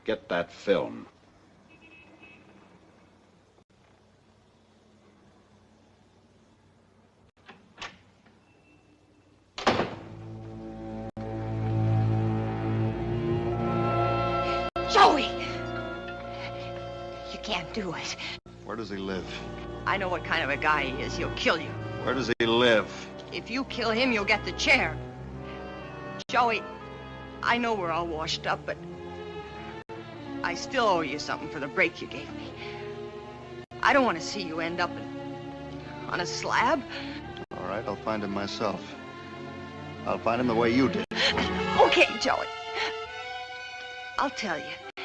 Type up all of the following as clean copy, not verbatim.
Get that film. Joey! You can't do it. Where does he live? I know what kind of a guy he is. He'll kill you. Where does he live? If you kill him, you'll get the chair. Joey, I know we're all washed up, but I still owe you something for the break you gave me. I don't want to see you end up on a slab. All right, I'll find him myself. I'll find him the way you did. Okay, Joey. I'll tell you.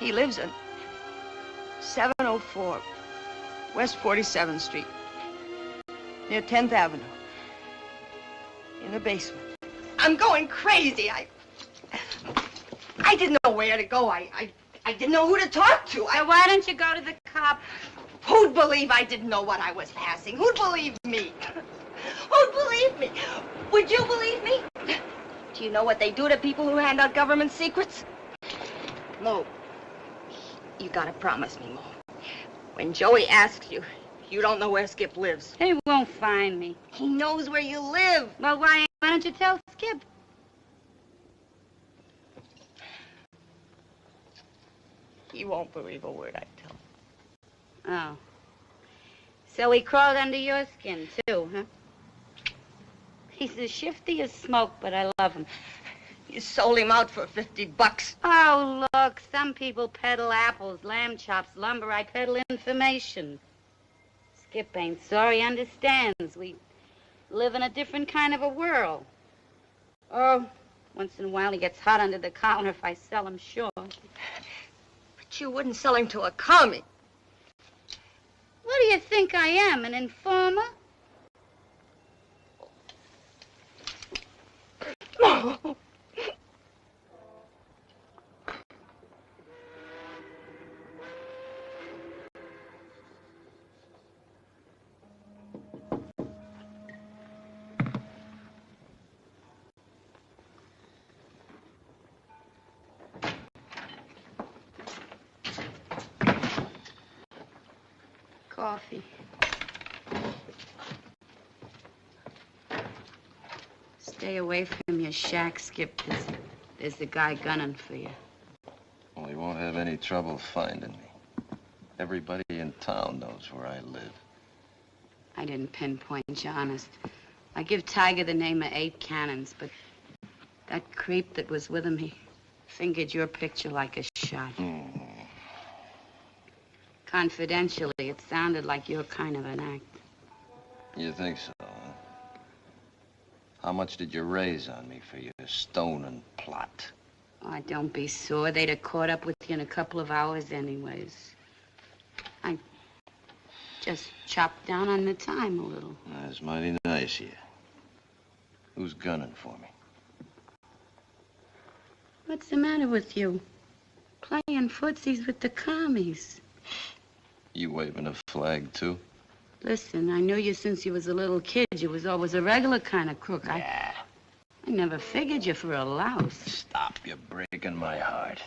He lives in 704 West 47th Street, near 10th Avenue, in the basement. I'm going crazy. I didn't know where to go. I didn't know who to talk to. So why don't you go to the cop? Who'd believe I didn't know what I was passing? Who'd believe me? Who'd believe me? Would you believe me? Do you know what they do to people who hand out government secrets? Mo, you gotta promise me, Mo. When Joey asks you, you don't know where Skip lives. He won't find me. He knows where you live. Well, why don't you tell Skip? He won't believe a word I tell him. Oh. So he crawled under your skin, too, huh? He's as shifty as smoke, but I love him. You sold him out for $50. Oh, look, some people peddle apples, lamb chops, lumber. I peddle information. Skip ain't sorry, understands. We live in a different kind of a world. Oh, once in a while he gets hot under the collar if I sell him, sure. But you wouldn't sell him to a commie. What do you think I am, an informer? No. Coffee. Stay away from your shack, Skip. There's the guy gunning for you. Well, he won't have any trouble finding me. Everybody in town knows where I live. I didn't pinpoint you, honest. I give Tiger the name of 8 cannons, but that creep that was with him, he fingered your picture like a shot. Confidentially, it sounded like your kind of an act. You think so, huh? How much did you raise on me for your stoning plot? Oh, don't be sore. They'd have caught up with you in a couple of hours anyways. I just chopped down on the time a little. That's mighty nice of you. Who's gunning for me? What's the matter with you? Playing footsies with the commies. You waving a flag, too? Listen, I knew you since you was a little kid. You was always a regular kind of crook. Yeah. I never figured you for a louse. Stop, you're breaking my heart.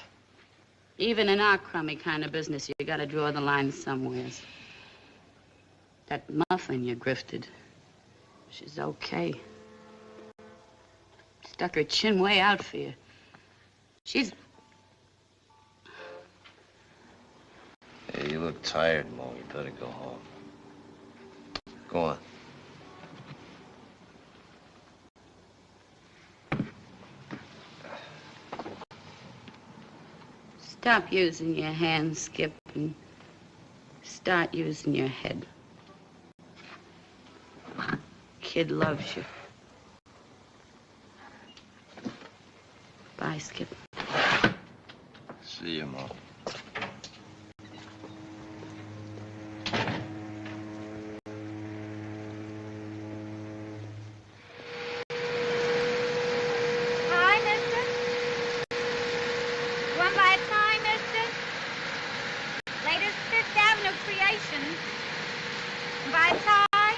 Even in our crummy kind of business, you gotta draw the line somewheres. That muffin you grifted, she's okay. Stuck her chin way out for you. She's... Hey, you look tired, Mo. You better go home. Go on. Stop using your hands, Skip, and start using your head. Kid loves you. Bye, Skip. See you, Mo. Hi, mister. One by a time, mister. Latest Fifth Avenue creation. By a tie.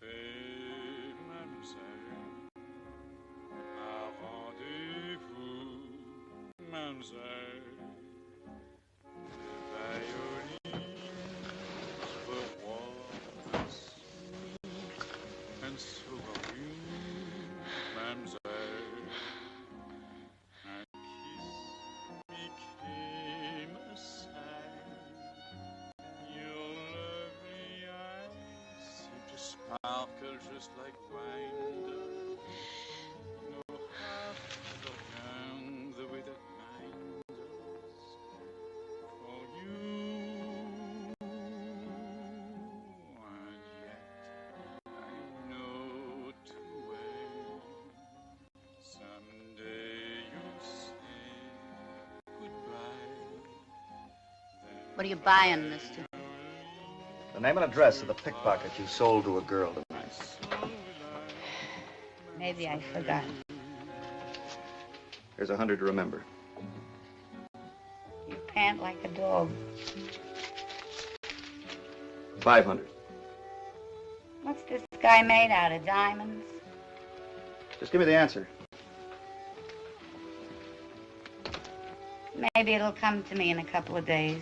fait, mademoiselle, un rendez-vous, mademoiselle. The violins were warm and so are you, mademoiselle. A kiss became a sigh. Your lovely eyes seem to sparkle just like wine does. No half of young the way that mine does. For you, and yet I know too well. Someday you'll say goodbye. What are you buying, mister? The name and address of the pickpocket you sold to a girl tonight. Maybe I forgot. Here's 100 to remember. You pant like a dog. 500. What's this guy made out of, diamonds? Just give me the answer. Maybe it'll come to me in a couple of days.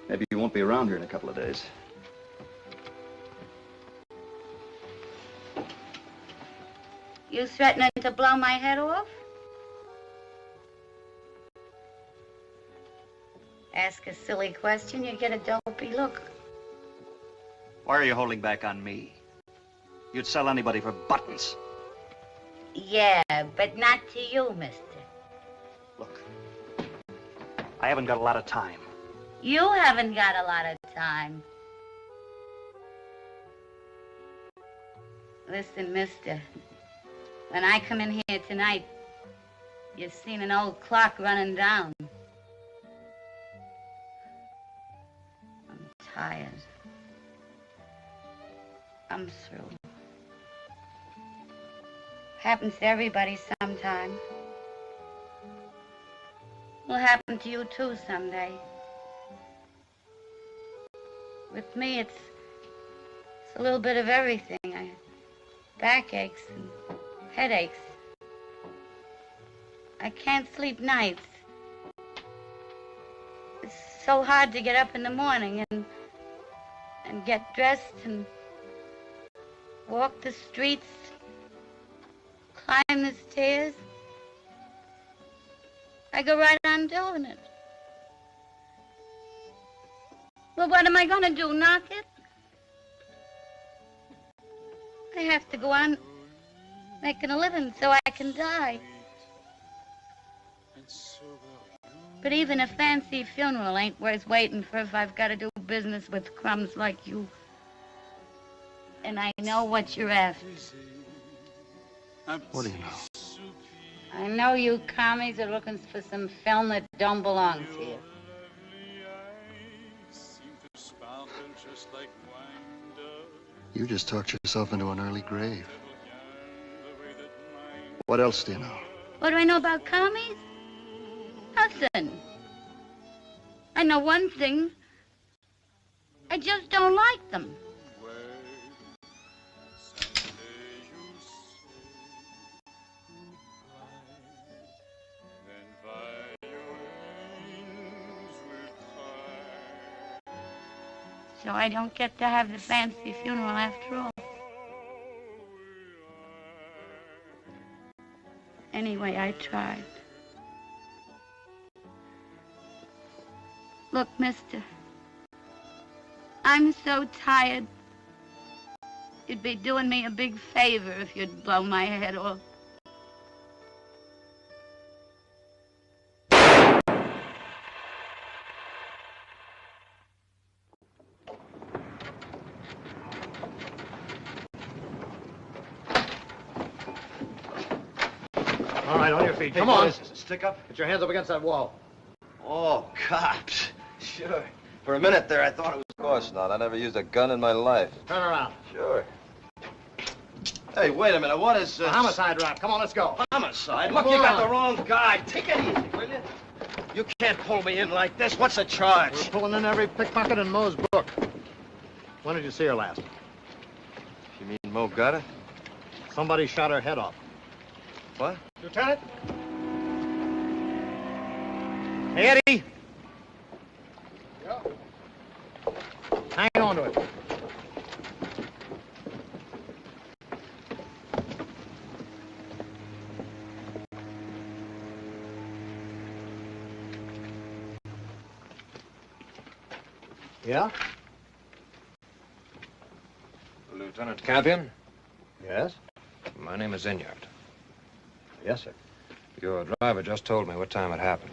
Maybe you won't be around here in a couple of days. You threatening to blow my head off? Ask a silly question, you get a dopey look. Why are you holding back on me? You'd sell anybody for buttons. Yeah, but not to you, mister. Look, I haven't got a lot of time. You haven't got a lot of time. Listen, mister, when I come in here tonight, you've seen an old clock running down. I'm tired. I'm through. Happens to everybody sometime. Will happen to you too someday. With me, it's a little bit of everything. Backaches and headaches. I can't sleep nights. It's so hard to get up in the morning and get dressed and walk the streets, climb the stairs. I go right on doing it. Well, what am I gonna do, knock it? I have to go on making a living so I can die. But even a fancy funeral ain't worth waiting for if I've got to do business with crumbs like you. And I know what you're after. What do you know? I know you commies are looking for some film that don't belong to you. You just talked yourself into an early grave. What else do you know? What do I know about commies? Nothing. I know one thing. I just don't like them. So I don't get to have the fancy funeral after all. Anyway, I tried. Look, mister, I'm so tired. You'd be doing me a big favor if you'd blow my head off. All right, on your feet. Come Hey, on. what is this, a stick-up? Put your hands up against that wall. Oh, cops. Sure. For a minute there, I thought it was... Of course not. I never used a gun in my life. Turn around. Sure. Hey, wait a minute. What is... A homicide rap. Come on, let's go. Homicide? Look, Come you got on. the wrong guy. Take it easy, will you? You can't pull me in like this. What's the charge? We're pulling in every pickpocket in Moe's book. When did you see her last? You mean Mo got it? Somebody shot her head off. What? Lieutenant? Hey, Eddie. Yeah. Hang on to it. Yeah? Lieutenant Campion? Yes? My name is Inyard. Yes, sir. Your driver just told me what time it happened.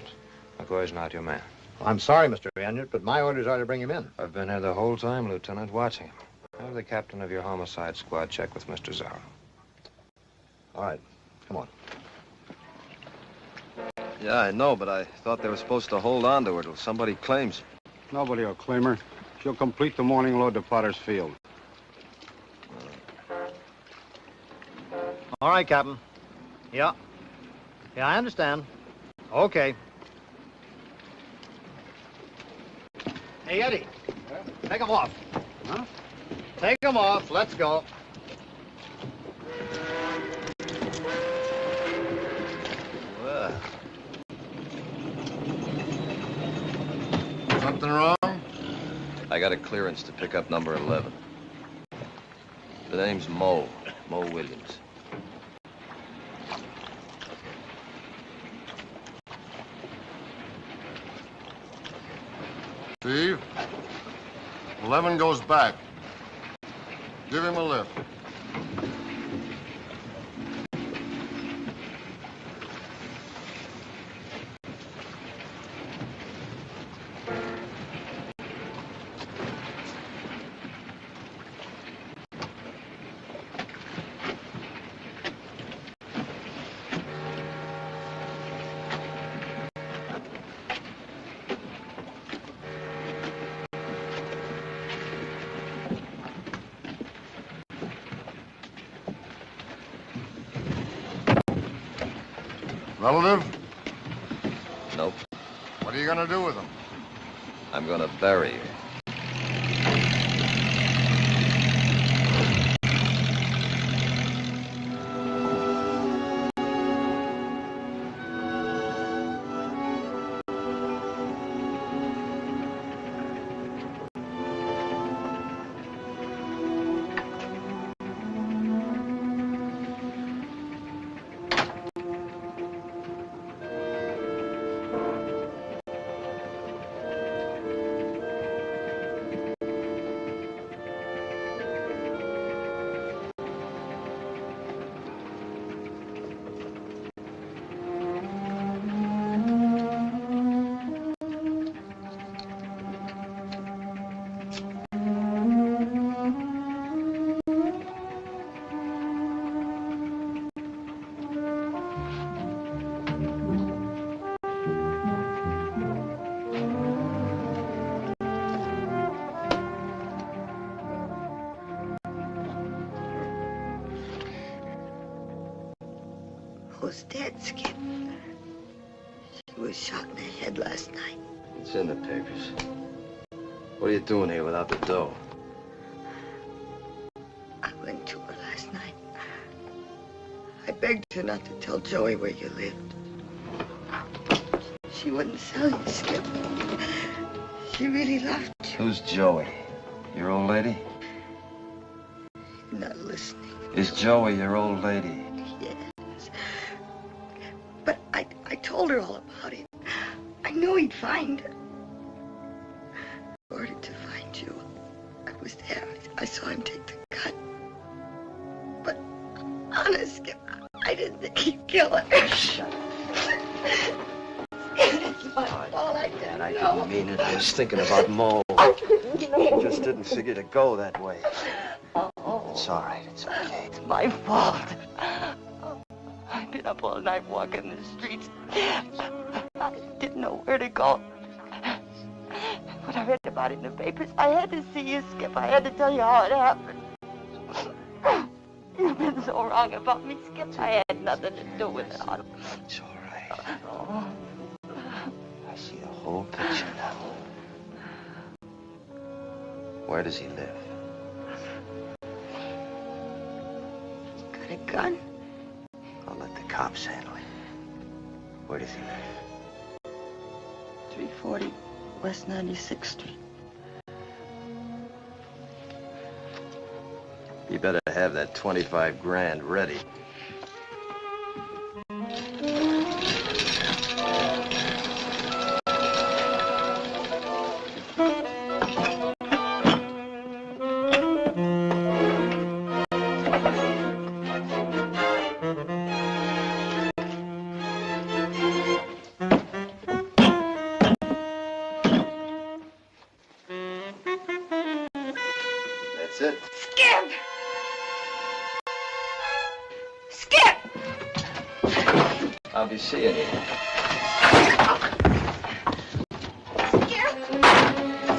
McCoy's not your man. I'm sorry, Mr. Anyard, but my orders are to bring him in. I've been here the whole time, Lieutenant, watching him. Have the captain of your homicide squad check with Mr. Zarrow. All right. Come on. Yeah, I know, but I thought they were supposed to hold on to her till somebody claims her. Nobody will claim her. She'll complete the morning load to Potter's Field. All right, Captain. Yeah. Yeah, I understand. Okay. Hey, Eddie. Take them off. Huh? Take them off. Let's go. Well, Something wrong? I got a clearance to pick up number 11. The name's Mo Williams. Steve, 11 goes back. Give him a lift. Relative? Nope. What are you gonna do with him? I'm gonna bury her. Was dead, Skip. She was shot in the head last night. It's in the papers. What are you doing here without the dough? I went to her last night. I begged her not to tell Joey where you lived. She wouldn't sell you, Skip. She really loved you. Who's Joey? Your old lady? You're not listening. Is Joey your old lady? Yes. But I told her all about it. I knew he'd find her. Ordered to find you. I was there. I saw him take the gun. But honest, Skip, I didn't think he'd kill her. It's my fault. I didn't I know. didn't mean it. I was thinking about Mo. I didn't know. I just didn't figure to go that way. Oh, It's all right. It's okay. it's my fault. I've been up all night walking the streets. I didn't know where to go. When I read about it in the papers, I had to see you, Skip. I had to tell you how it happened. You've been so wrong about me, Skip. I had nothing to do with it. It's all right. I see the whole picture now. Where does he live? gun? I'll let the cops handle it. Where does he live? 340 West 96th Street. You better have that 25 grand ready. That's it. Skip! Skip! I'll be seeing you. Skip!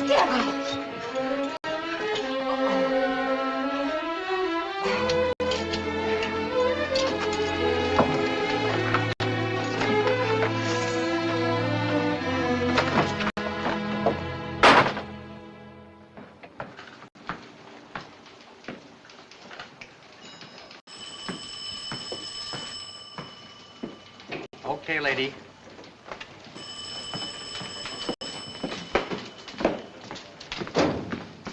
Skip! Okay, lady.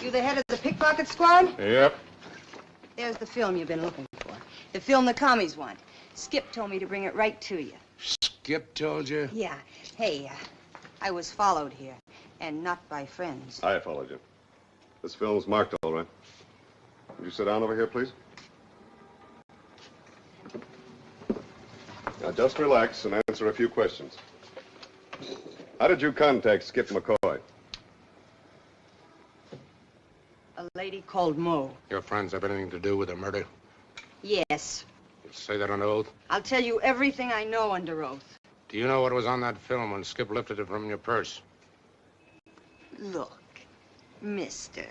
You the head of the pickpocket squad? Yep. There's the film you've been looking for. The film the commies want. Skip told me to bring it right to you. Skip told you? Yeah. Hey, I was followed here, and not by friends. I followed you. This film's marked all right. Would you sit down over here, please? Now, just relax and answer a few questions. How did you contact Skip McCoy? A lady called Mo. Your friends have anything to do with the murder? Yes. You say that on oath? I'll tell you everything I know under oath. Do you know what was on that film when Skip lifted it from your purse? Look, mister,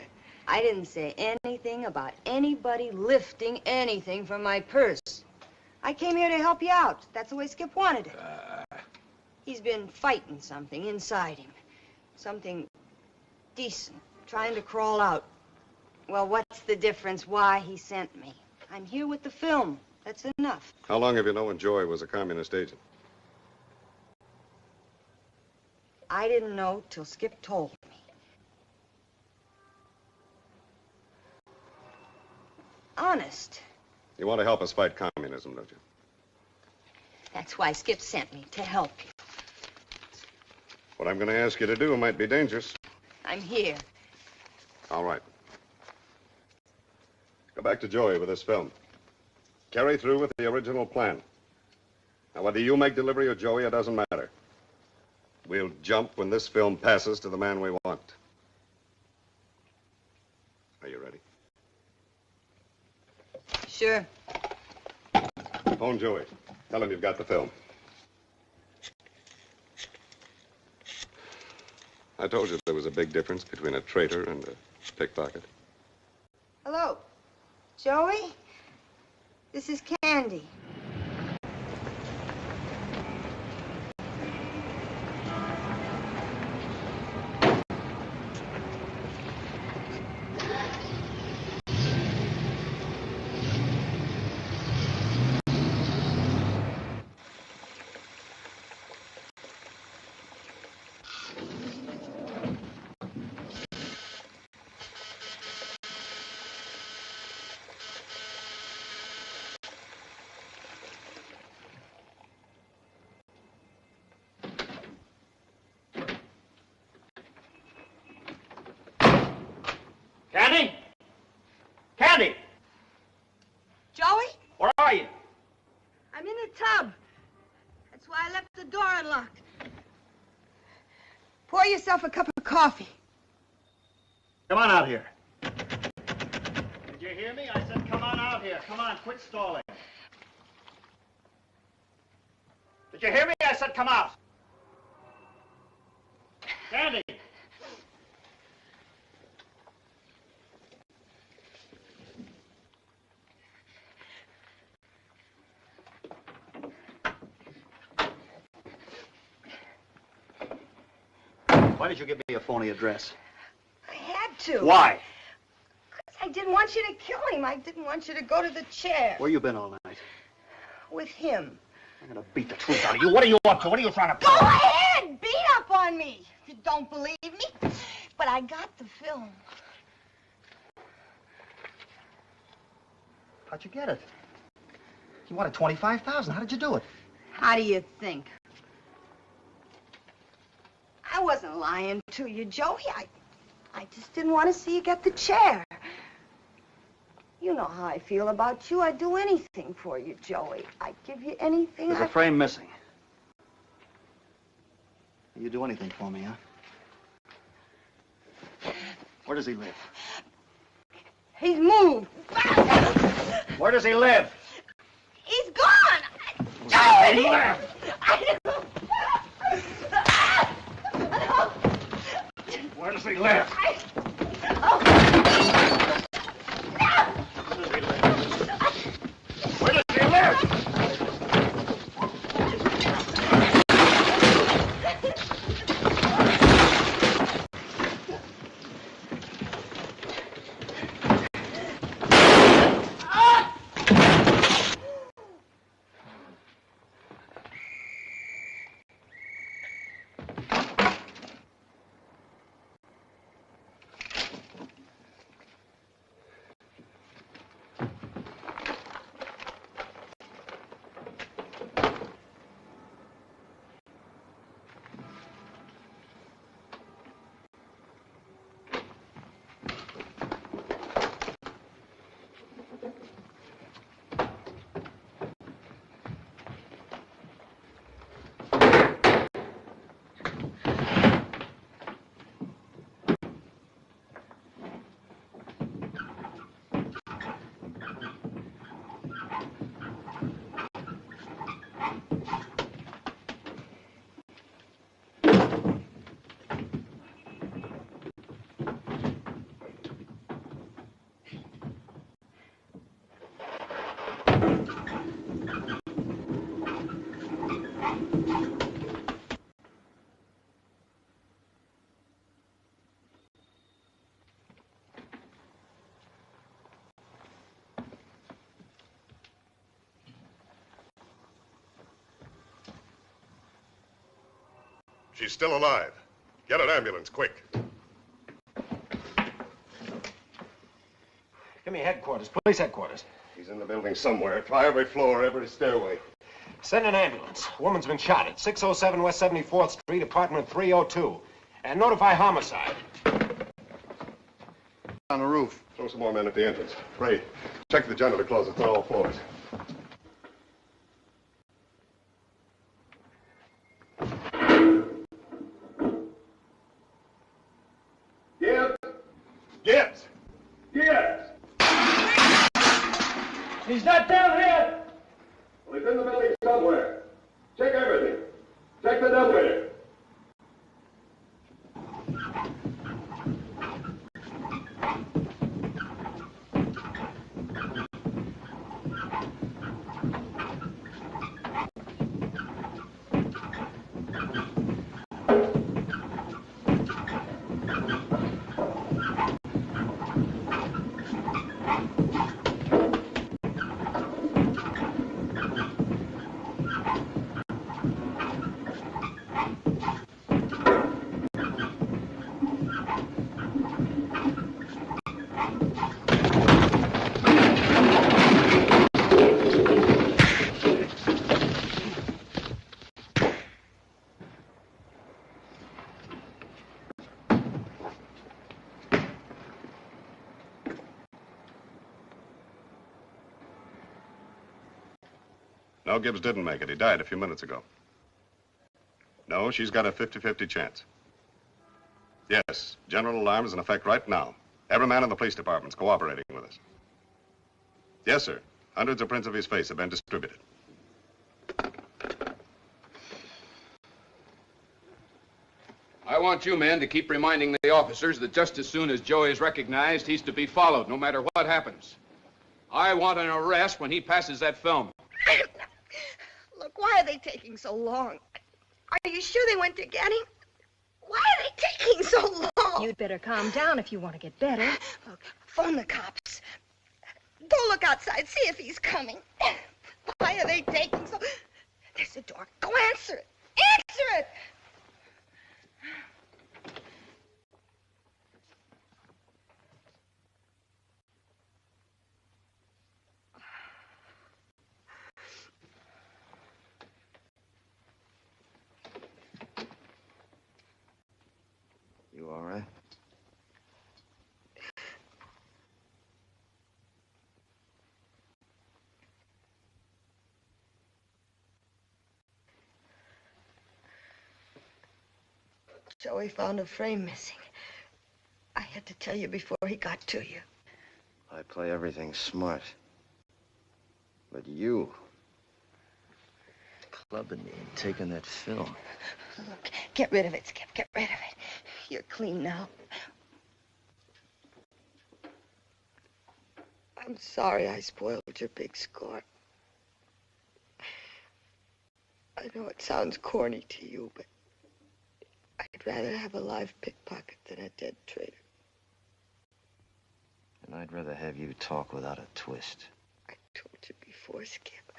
I didn't say anything about anybody lifting anything from my purse. I came here to help you out. That's the way Skip wanted it. He's been fighting something inside him. Something decent, trying to crawl out. Well, what's the difference why he sent me? I'm here with the film. That's enough. How long have you known Joy was a communist agent? I didn't know till Skip told me. Honest. You want to help us fight communism, don't you? That's why Skip sent me, to help you. What I'm going to ask you to do might be dangerous. I'm here. All right. Go back to Joey with this film. Carry through with the original plan. Now, whether you make delivery or Joey, it doesn't matter. We'll jump when this film passes to the man we want. Are you ready? Sure. Phone Joey. Tell him you've got the film. I told you there was a big difference between a traitor and a pickpocket. Hello. Joey? This is Candy. Candy? Candy! Joey? Where are you? I'm in the tub. That's why I left the door unlocked. Pour yourself a cup of coffee. Come on out here. Did you hear me? I said come on out here. Come on, quit stalling. Did you hear me? I said come out. Candy! Why did you give me a phony address? I had to. Why? Because I didn't want you to kill him. I didn't want you to go to the chair. Where you been all night? with him. I'm gonna beat the truth out of you. What are you up to? What are you trying to Go prove? ahead! Beat up on me! You don't believe me? But I got the film. How'd you get it? You wanted $25,000. How did you do it? How do you think? I wasn't lying to you, Joey. I just didn't want to see you get the chair. You know how I feel about you. I'd do anything for you, Joey. I'd give you anything. There's a frame missing. You do anything for me, huh? Where does he live? He's moved. Where does he live? He's gone. Joey! He left. Where does he live? Where does he live? She's still alive. Get an ambulance, quick. Give me headquarters, police headquarters. He's in the building somewhere. Try every floor, every stairway. Send an ambulance. Woman's been shot at 607 West 74th Street, apartment 302. And notify homicide. On the roof. Throw some more men at the entrance. Ray, check the janitor closets on all floors. Gibbs! Gibbs! He's not down here! Well, he's in the building somewhere. Check everything. Check the dumbwaiter. No, Gibbs didn't make it. He died a few minutes ago. No, she's got a 50-50 chance. Yes, general alarm is in effect right now. Every man in the police department's cooperating with us. Yes, sir. Hundreds of prints of his face have been distributed. I want you men to keep reminding the officers that just as soon as Joey is recognized, he's to be followed, no matter what happens. I want an arrest when he passes that film. Look, why are they taking so long? Are you sure they went to get him? Why are they taking so long? You'd better calm down if you want to get better. Look, phone the cops. Go look outside, see if he's coming. Why are they taking so... There's the door. Go answer it. Answer it! You all right? Joey found a frame missing. I had to tell you before he got to you. I play everything smart. But you... clubbing me and taking that film. Look, get rid of it, Skip. Get rid of it. You're clean now. I'm sorry I spoiled your big score. I know it sounds corny to you, but I'd rather have a live pickpocket than a dead traitor. And I'd rather have you talk without a twist. I told you before, Skip.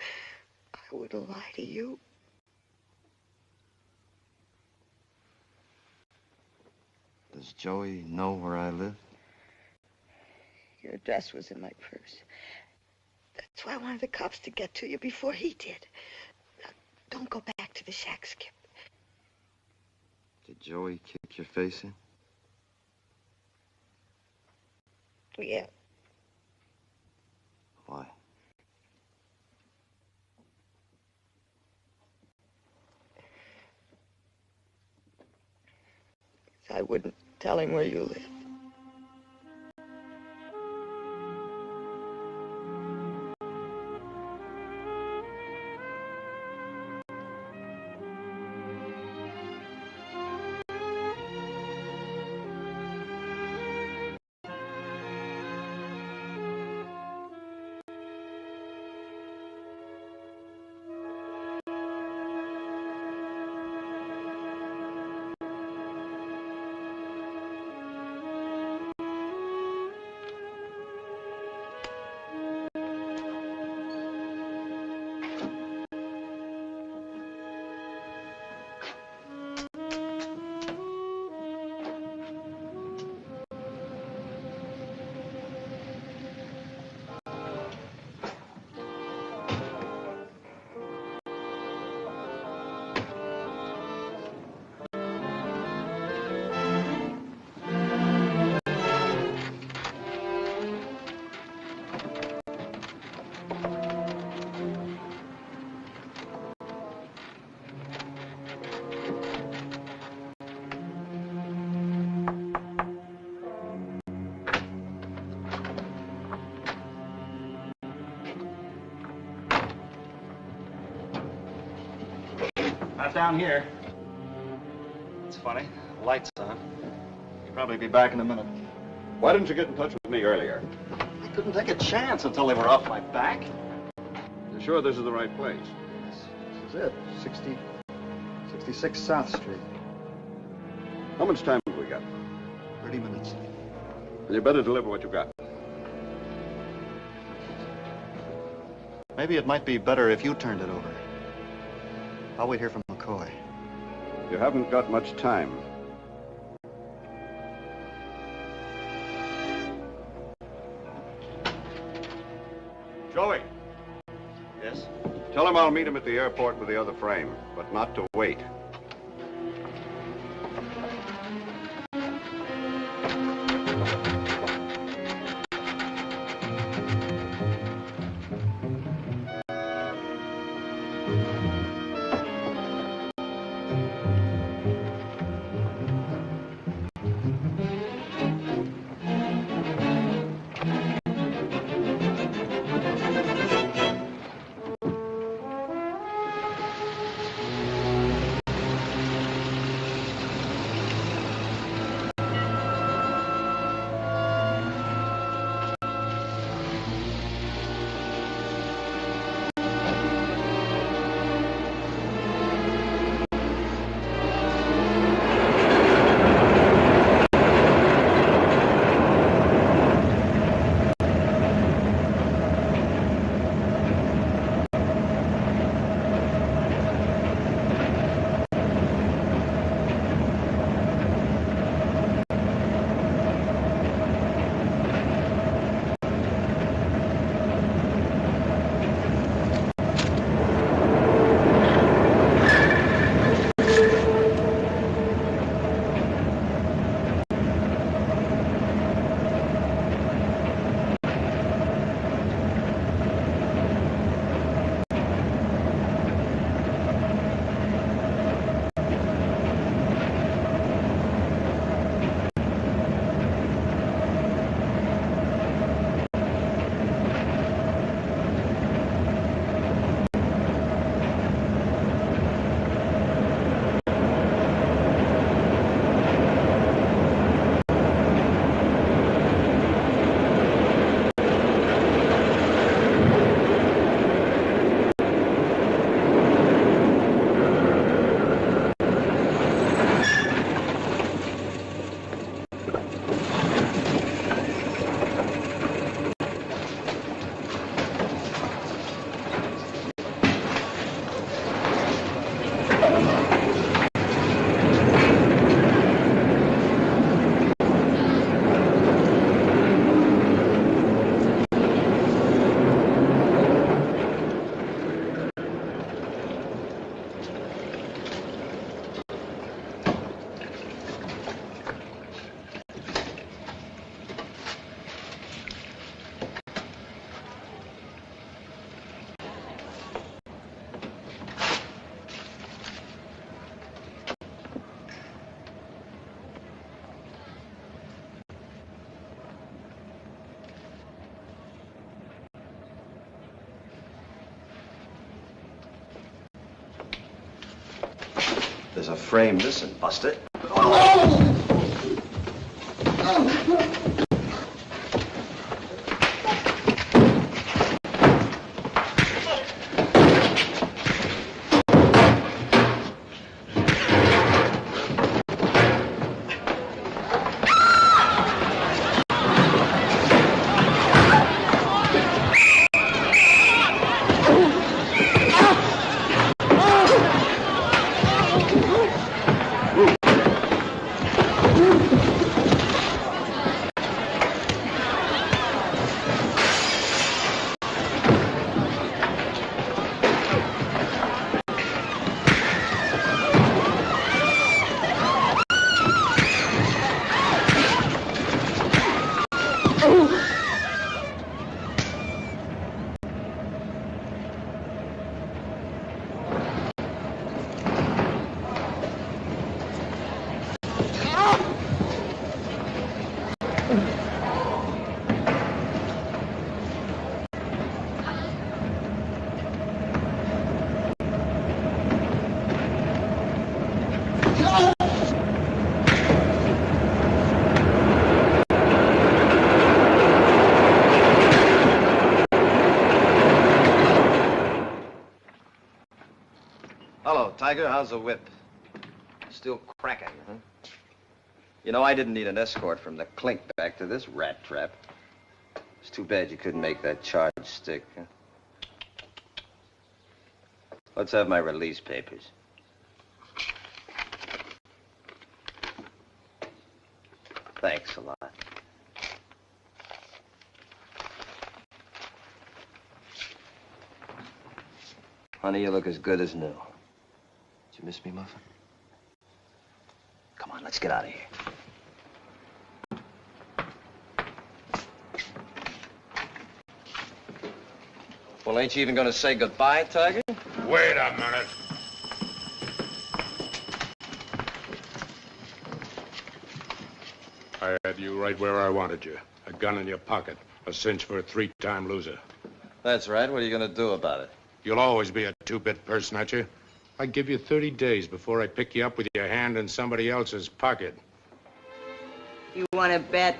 I wouldn't lie to you. Does Joey know where I live? Your address was in my purse. That's why I wanted the cops to get to you before he did. Now, don't go back to the shack, Skip. Did Joey kick your face in? Yeah. Why? I wouldn't tell him where you lived. Not down here. It's funny. The light's on. You'll probably be back in a minute. Why didn't you get in touch with me earlier? I couldn't take a chance until they were off my back. You sure this is the right place? This is it. 66 South Street. How much time have we got? 30 minutes. Well, you better deliver what you got. Maybe it might be better if you turned it over. I'll wait here for McCoy. You haven't got much time. Joey. Yes? Tell him I'll meet him at the airport with the other frame, but not to wait. there's a frame missing, Buster. Hello, Tiger. How's the whip? Still cracking, huh? You know, I didn't need an escort from the clink back to this rat trap. It's too bad you couldn't make that charge stick, huh? Let's have my release papers. Thanks a lot. Honey, you look as good as new. Did you miss me, Muffin? Come on, let's get out of here. Well, ain't you even gonna say goodbye, Tiger? Wait a minute. I had you right where I wanted you. A gun in your pocket. A cinch for a three-time loser. That's right. What are you gonna do about it? You'll always be a two-bit person, aren't you? I give you 30 days before I pick you up with your hand in somebody else's pocket. You want to bet?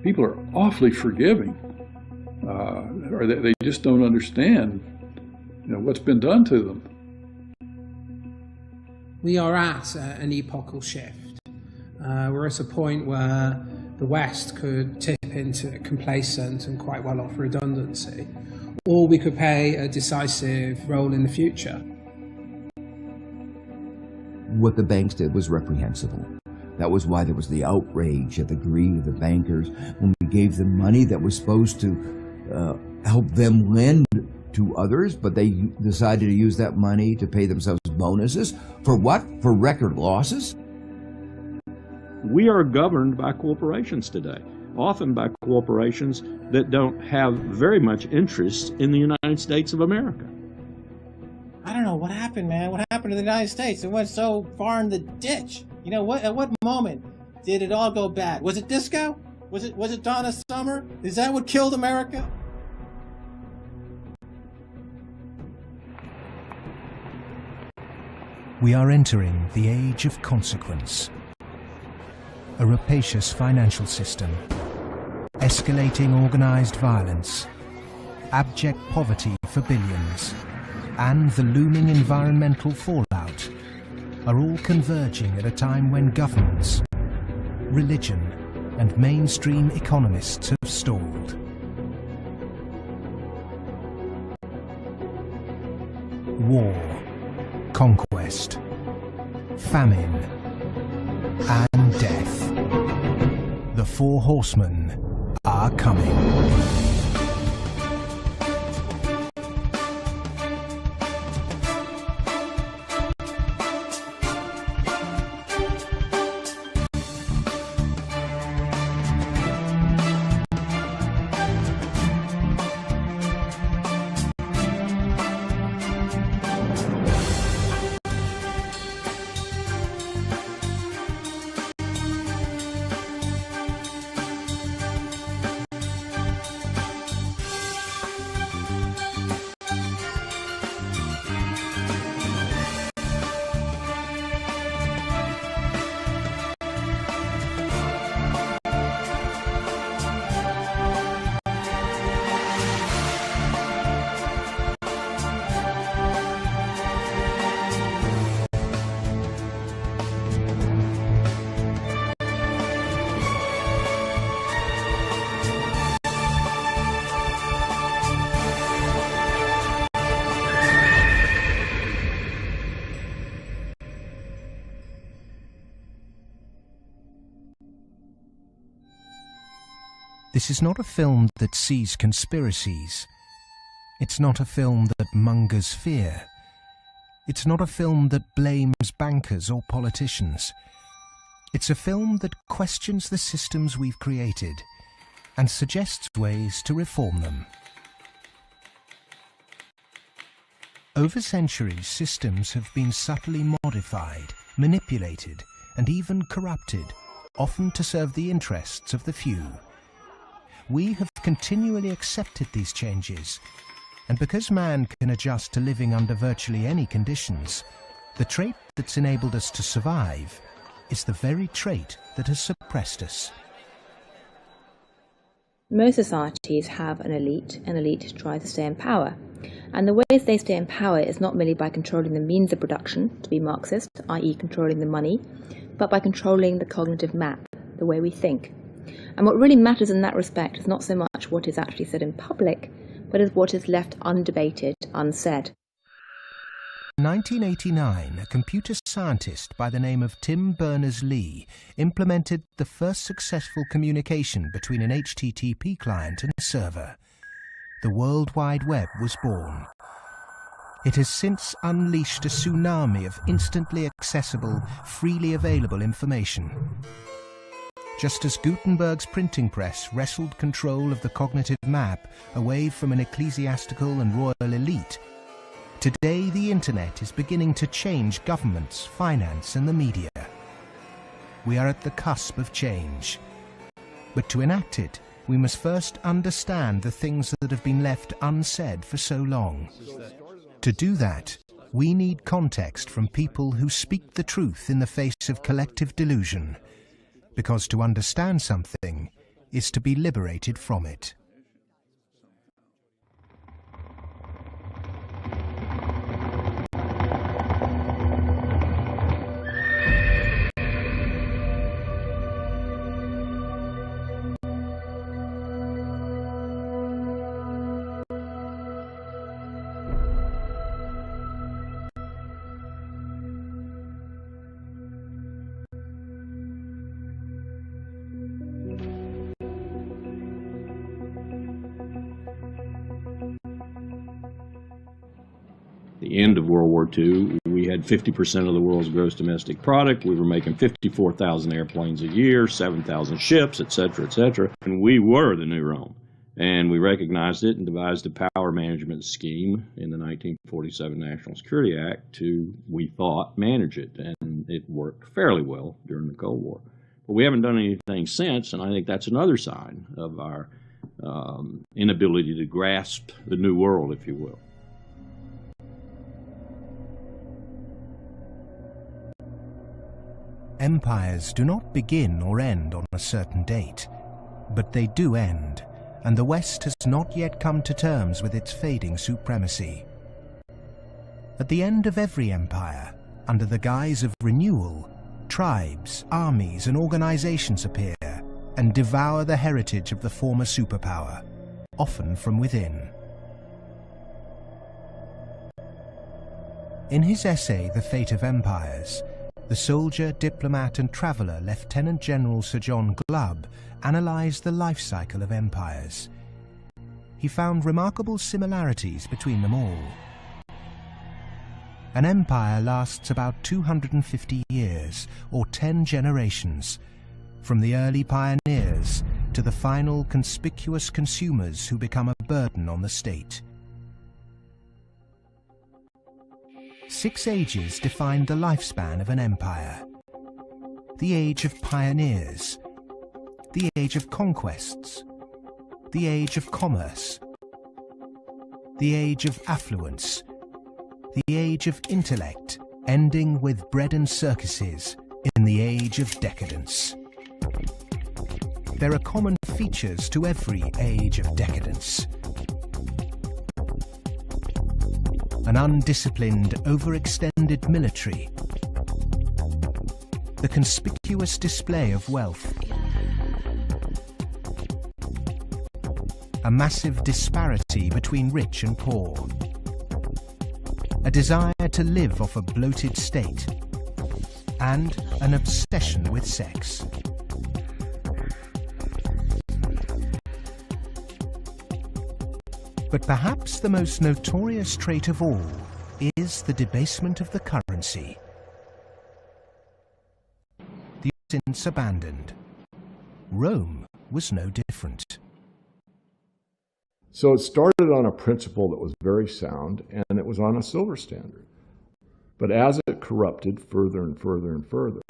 people are awfully forgiving, or they just don't understand, what's been done to them. We are at an epochal shift. We're at a point where the West could tip into complacent and quite well off redundancy, or we could play a decisive role in the future. What the banks did was reprehensible. That was why there was the outrage at the greed of the bankers when we gave them money that was supposed to help them lend to others, but they decided to use that money to pay themselves bonuses. For what? For record losses? We are governed by corporations today, often by corporations that don't have very much interest in the United States of America. I don't know what happened, man. What happened to the United States? It went so far in the ditch. At what moment did it all go bad? Was it disco? Was it Donna Summer? Is that what killed America? We are entering the age of consequence. A rapacious financial system, escalating organized violence, abject poverty for billions, and the looming environmental fallout are all converging at a time when governments, religion, and mainstream economists have stalled. War, conquest, famine, and death. The four horsemen are coming. This is not a film that sees conspiracies. It's not a film that mongers fear. It's not a film that blames bankers or politicians. It's a film that questions the systems we've created and suggests ways to reform them. Over centuries, systems have been subtly modified, manipulated, and even corrupted, often to serve the interests of the few. We have continually accepted these changes, and because man can adjust to living under virtually any conditions, the trait that's enabled us to survive is the very trait that has suppressed us. Most societies have an elite tries to stay in power. And the ways they stay in power is not merely by controlling the means of production, to be Marxist, i.e. controlling the money, but by controlling the cognitive map, the way we think. And what really matters in that respect is not so much what is actually said in public, but is what is left undebated, unsaid. In 1989, a computer scientist by the name of Tim Berners-Lee implemented the first successful communication between an HTTP client and a server. The World Wide Web was born. It has since unleashed a tsunami of instantly accessible, freely available information. Just as Gutenberg's printing press wrestled control of the cognitive map away from an ecclesiastical and royal elite, today the internet is beginning to change governments, finance, and the media. We are at the cusp of change. But to enact it, we must first understand the things that have been left unsaid for so long. To do that, we need context from people who speak the truth in the face of collective delusion. Because to understand something is to be liberated from it. The end of World War II, we had 50% of the world's gross domestic product. We were making 54,000 airplanes a year, 7,000 ships, et cetera, and we were the new Rome. And we recognized it and devised a power management scheme in the 1947 National Security Act to, we thought, manage it. And it worked fairly well during the Cold War. But we haven't done anything since, and I think that's another sign of our inability to grasp the new world, if you will. Empires do not begin or end on a certain date, but they do end, and the West has not yet come to terms with its fading supremacy. At the end of every empire, under the guise of renewal, tribes, armies, and organizations appear and devour the heritage of the former superpower, often from within. In his essay, The Fate of Empires, the soldier, diplomat, and traveller Lieutenant General Sir John Glubb analysed the life cycle of empires. He found remarkable similarities between them all. An empire lasts about 250 years, or 10 generations, from the early pioneers to the final conspicuous consumers who become a burden on the state. 6 ages define the lifespan of an empire. The age of pioneers, the age of conquests, the age of commerce, the age of affluence, the age of intellect, ending with bread and circuses in the age of decadence. There are common features to every age of decadence. An undisciplined, overextended military, the conspicuous display of wealth, a massive disparity between rich and poor, a desire to live off a bloated state, and an obsession with sex. But perhaps the most notorious trait of all is the debasement of the currency. The since abandoned. Rome was no different. So it started on a principle that was very sound, and it was on a silver standard. But as it corrupted further and further and further,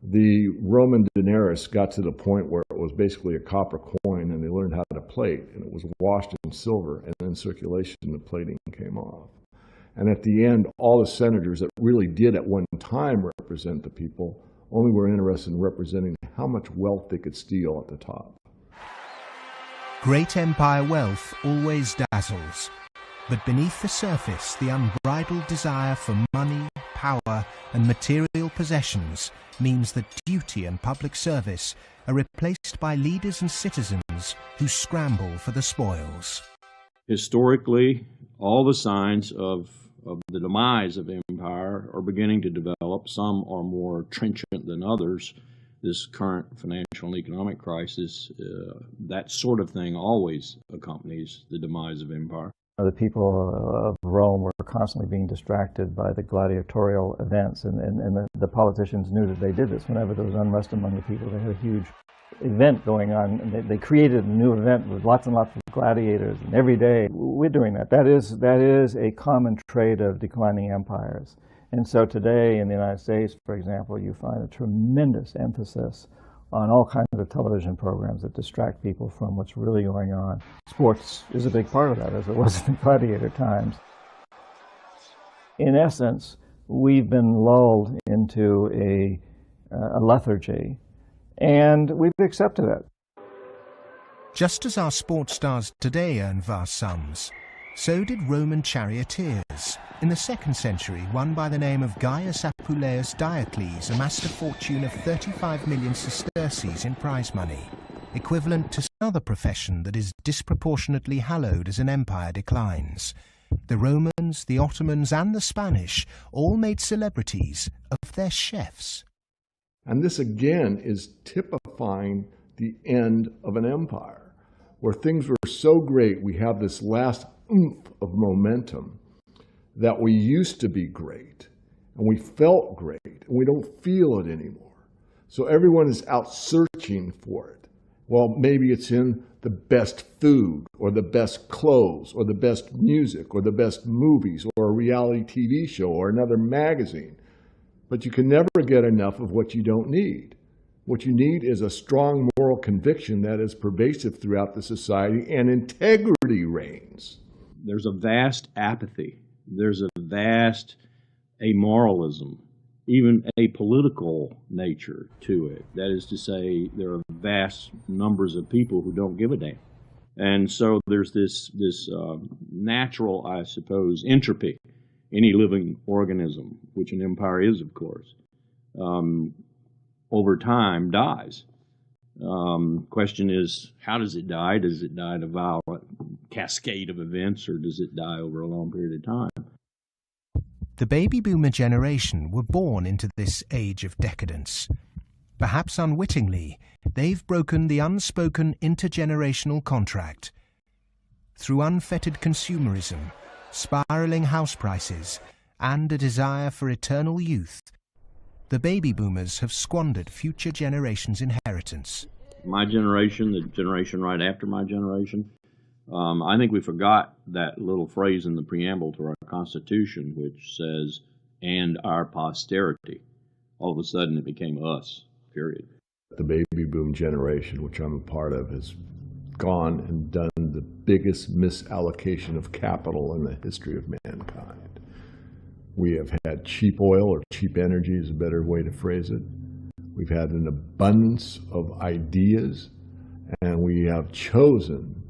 the Roman denarius got to the point where it was basically a copper coin, and they learned how to plate, and it was washed in silver, and then circulation, the plating came off. And at the end, all the senators that really did at one time represent the people only were interested in representing how much wealth they could steal at the top. Great empire wealth always dazzles, but beneath the surface, the unbridled desire for money, power, and material possessions means that duty and public service are replaced by leaders and citizens who scramble for the spoils. Historically, all the signs of the demise of empire are beginning to develop. Some are more trenchant than others. This current financial and economic crisis, that sort of thing always accompanies the demise of empire. The people of Rome were constantly being distracted by the gladiatorial events, and the politicians knew that they did this. Whenever there was unrest among the people, they had a huge event going on, and they created a new event with lots and lots of gladiators, and every day we're doing that. That is a common trait of declining empires. And so today in the United States, for example, you find a tremendous emphasis on all kinds of television programs that distract people from what's really going on. Sports is a big part of that, as it was in the gladiator times. In essence, we've been lulled into a lethargy, and we've accepted it. Just as our sports stars today earn vast sums, so did Roman charioteers. In the 2nd century, one by the name of Gaius Apuleius Diocles amassed a fortune of 35 million sesterces in prize money, equivalent to another profession that is disproportionately hallowed as an empire declines. The Romans, the Ottomans, and the Spanish all made celebrities of their chefs. And this again is typifying the end of an empire, where things were so great, we have this last oomph of momentum that we used to be great, and we felt great, and we don't feel it anymore. So everyone is out searching for it. Well, maybe it's in the best food, or the best clothes, or the best music, or the best movies, or a reality TV show, or another magazine. But you can never get enough of what you don't need. What you need is a strong moral conviction that is pervasive throughout the society, and integrity reigns. There's a vast apathy. There's a vast amoralism, even a political nature to it. That is to say, there are vast numbers of people who don't give a damn. And so there's this natural, I suppose, entropy. Any living organism, which an empire is, of course, over time dies. Question is, how does it die? Does it die in a violent cascade of events, or does it die over a long period of time? The baby boomer generation were born into this age of decadence. Perhaps unwittingly, they've broken the unspoken intergenerational contract. Through unfettered consumerism, spiraling house prices, and a desire for eternal youth, the baby boomers have squandered future generations' inheritance. My generation, the generation right after my generation, I think we forgot that little phrase in the preamble to our Constitution, which says, and our posterity. All of a sudden it became us, period. The baby boom generation, which I'm a part of, has gone and done the biggest misallocation of capital in the history of mankind. We have had cheap oil, or cheap energy is a better way to phrase it. We've had an abundance of ideas, and we have chosen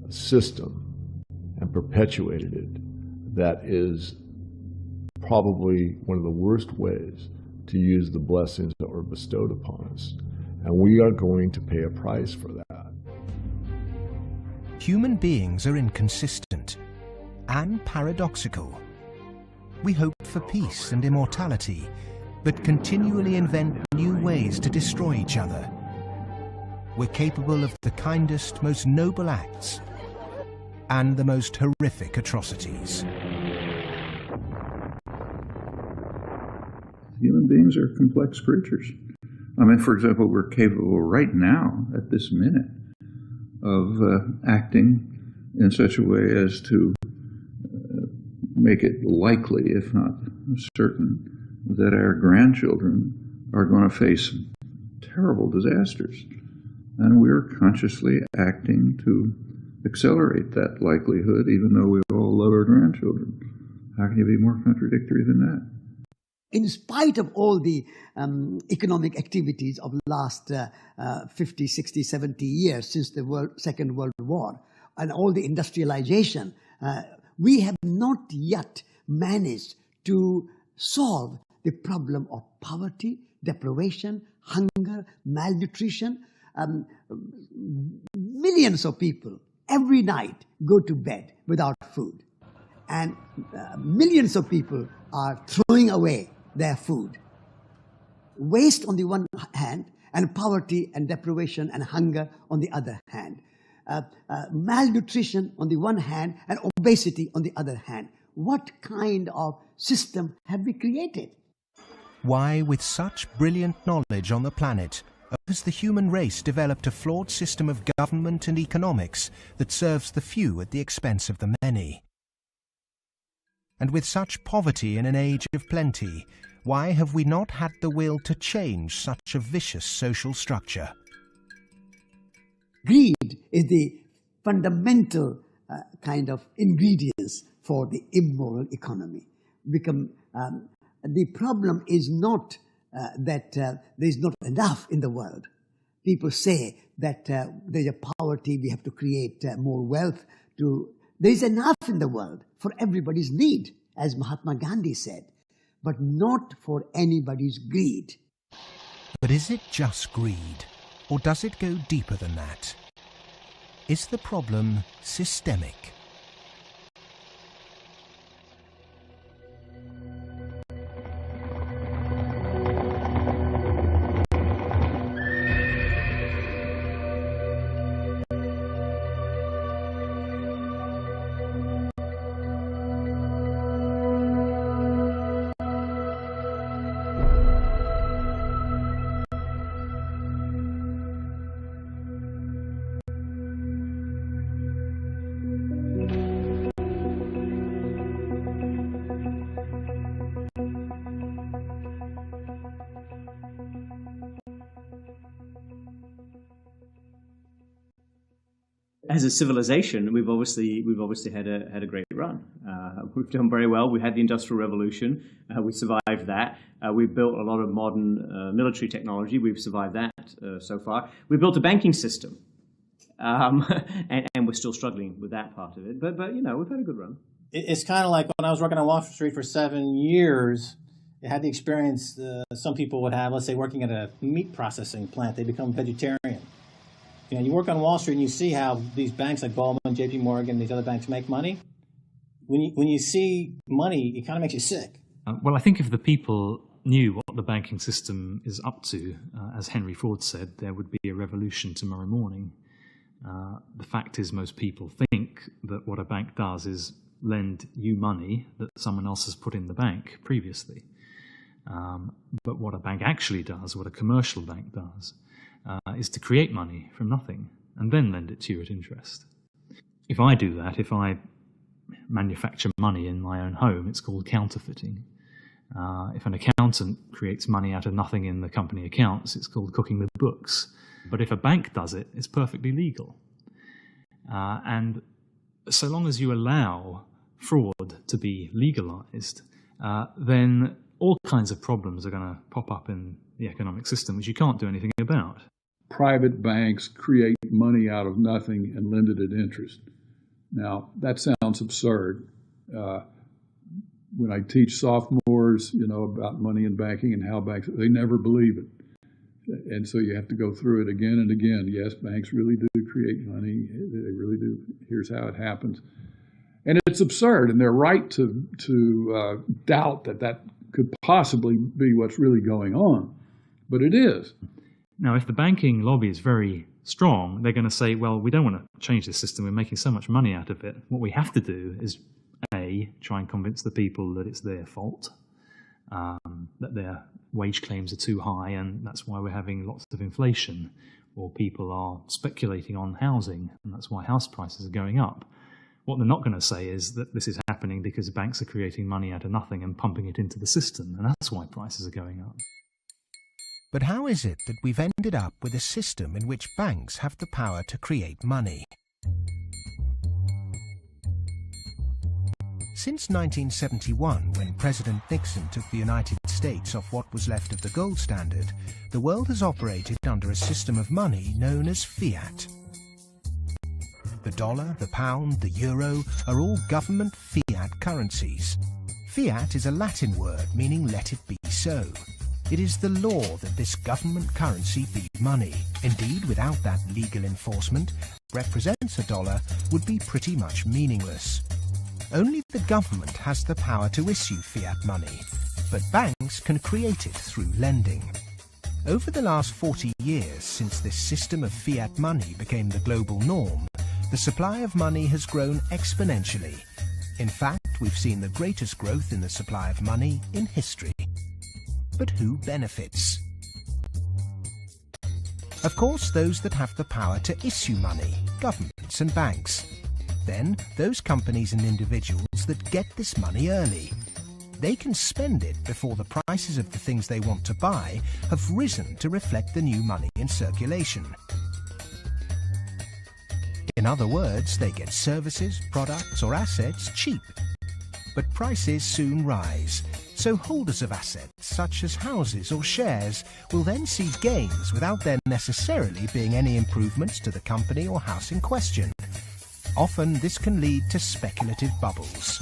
a system and perpetuated it that is probably one of the worst ways to use the blessings that were bestowed upon us. And we are going to pay a price for that. Human beings are inconsistent and paradoxical. We hope for peace and immortality, but continually invent new ways to destroy each other. We're capable of the kindest, most noble acts, and the most horrific atrocities. Human beings are complex creatures. I mean, for example, we're capable right now, at this minute, of acting in such a way as to make it likely, if not certain, that our grandchildren are going to face terrible disasters. And we're consciously acting to accelerate that likelihood, even though we all love our grandchildren. How can you be more contradictory than that? In spite of all the economic activities of the last 50, 60, 70 years since the Second World War, and all the industrialization, we have not yet managed to solve the problem of poverty, deprivation, hunger, malnutrition. Millions of people every night go to bed without food. And millions of people are throwing away their food. Waste on the one hand, and poverty and deprivation and hunger on the other hand. Malnutrition on the one hand, and obesity on the other hand. What kind of system have we created? Why, with such brilliant knowledge on the planet, has the human race developed a flawed system of government and economics that serves the few at the expense of the many? And with such poverty in an age of plenty, why have we not had the will to change such a vicious social structure? Greed is the fundamental kind of ingredients for the immoral economy. The problem is not that there is not enough in the world. people say that there's a poverty, we have to create more wealth. There's enough in the world for everybody's need, as Mahatma Gandhi said, but not for anybody's greed. But is it just greed, or does it go deeper than that? Is the problem systemic? As a civilization, we've obviously had a great run. We've done very well. We had the Industrial Revolution. We survived that. We've built a lot of modern military technology. We've survived that so far. We built a banking system, and we're still struggling with that part of it. But you know, we've had a good run. It's kind of like when I was working on Wall Street for 7 years. I had the experience some people would have. Let's say working at a meat processing plant, they become vegetarian. You know, you work on Wall Street and you see how these banks like Goldman, J.P. Morgan, these other banks make money. When you see money, it kind of makes you sick. Well, I think if the people knew what the banking system is up to, as Henry Ford said, there would be a revolution tomorrow morning. The fact is, most people think that what a bank does is lend you money that someone else has put in the bank previously. But what a bank actually does, what a commercial bank does, is to create money from nothing and then lend it to you at interest. If I do that, if I manufacture money in my own home, it's called counterfeiting. If an accountant creates money out of nothing in the company accounts, it's called cooking the books. But if a bank does it, it's perfectly legal. And so long as you allow fraud to be legalized, then all kinds of problems are going to pop up in the economic system, which you can't do anything about. Private banks create money out of nothing and lend it at interest. Now, that sounds absurd. When I teach sophomores, you know, about money in banking and how banks, they never believe it. And so you have to go through it again and again. Yes, banks really do create money. They really do. Here's how it happens. And it's absurd, and they're right to doubt that could possibly be what's really going on. But it is. Now, if the banking lobby is very strong, they're going to say, well, we don't want to change this system. We're making so much money out of it. What we have to do is, A, try and convince the people that it's their fault, that their wage claims are too high, and that's why we're having lots of inflation, or people are speculating on housing, and that's why house prices are going up. What they're not going to say is that this is happening because banks are creating money out of nothing and pumping it into the system, and that's why prices are going up. But how is it that we've ended up with a system in which banks have the power to create money? Since 1971, when President Nixon took the United States off what was left of the gold standard, the world has operated under a system of money known as fiat. The dollar, the pound, the euro are all government fiat currencies. Fiat is a Latin word meaning let it be so. It is the law that this government currency be money. Indeed, without that legal enforcement, represents a dollar would be pretty much meaningless. Only the government has the power to issue fiat money, but banks can create it through lending. Over the last 40 years, since this system of fiat money became the global norm, the supply of money has grown exponentially. In fact, we've seen the greatest growth in the supply of money in history. But who benefits? Of course, those that have the power to issue money, governments and banks. Then, those companies and individuals that get this money early. They can spend it before the prices of the things they want to buy have risen to reflect the new money in circulation. In other words, they get services, products or assets cheap. But prices soon rise, So holders of assets, such as houses or shares, will then see gains without there necessarily being any improvements to the company or house in question. Often this can lead to speculative bubbles.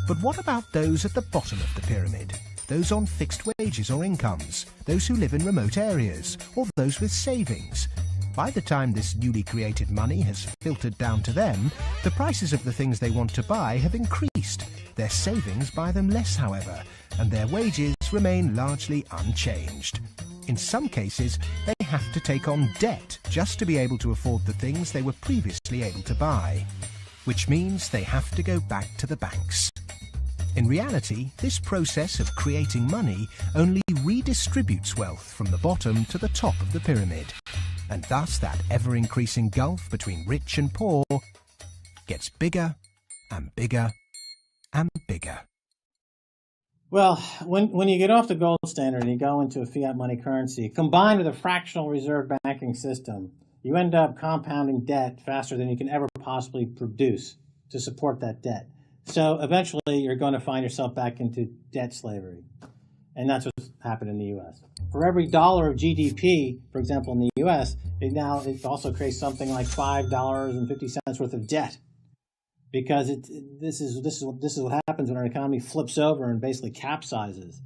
But what about those at the bottom of the pyramid? Those on fixed wages or incomes, those who live in remote areas, or those with savings? By the time this newly created money has filtered down to them, the prices of the things they want to buy have increased. Their savings buy them less, however, and their wages remain largely unchanged. In some cases, they have to take on debt just to be able to afford the things they were previously able to buy, which means they have to go back to the banks. In reality, this process of creating money only redistributes wealth from the bottom to the top of the pyramid, and thus that ever-increasing gulf between rich and poor gets bigger and bigger and bigger. Well, when you get off the gold standard and you go into a fiat money currency, combined with a fractional reserve banking system, you end up compounding debt faster than you can ever possibly produce to support that debt. So eventually you're going to find yourself back into debt slavery. And that's what's happened in the U.S. For every dollar of GDP, for example, in the U.S., it also creates something like $5.50 worth of debt. Because this is what happens when our economy flips over and basically capsizes.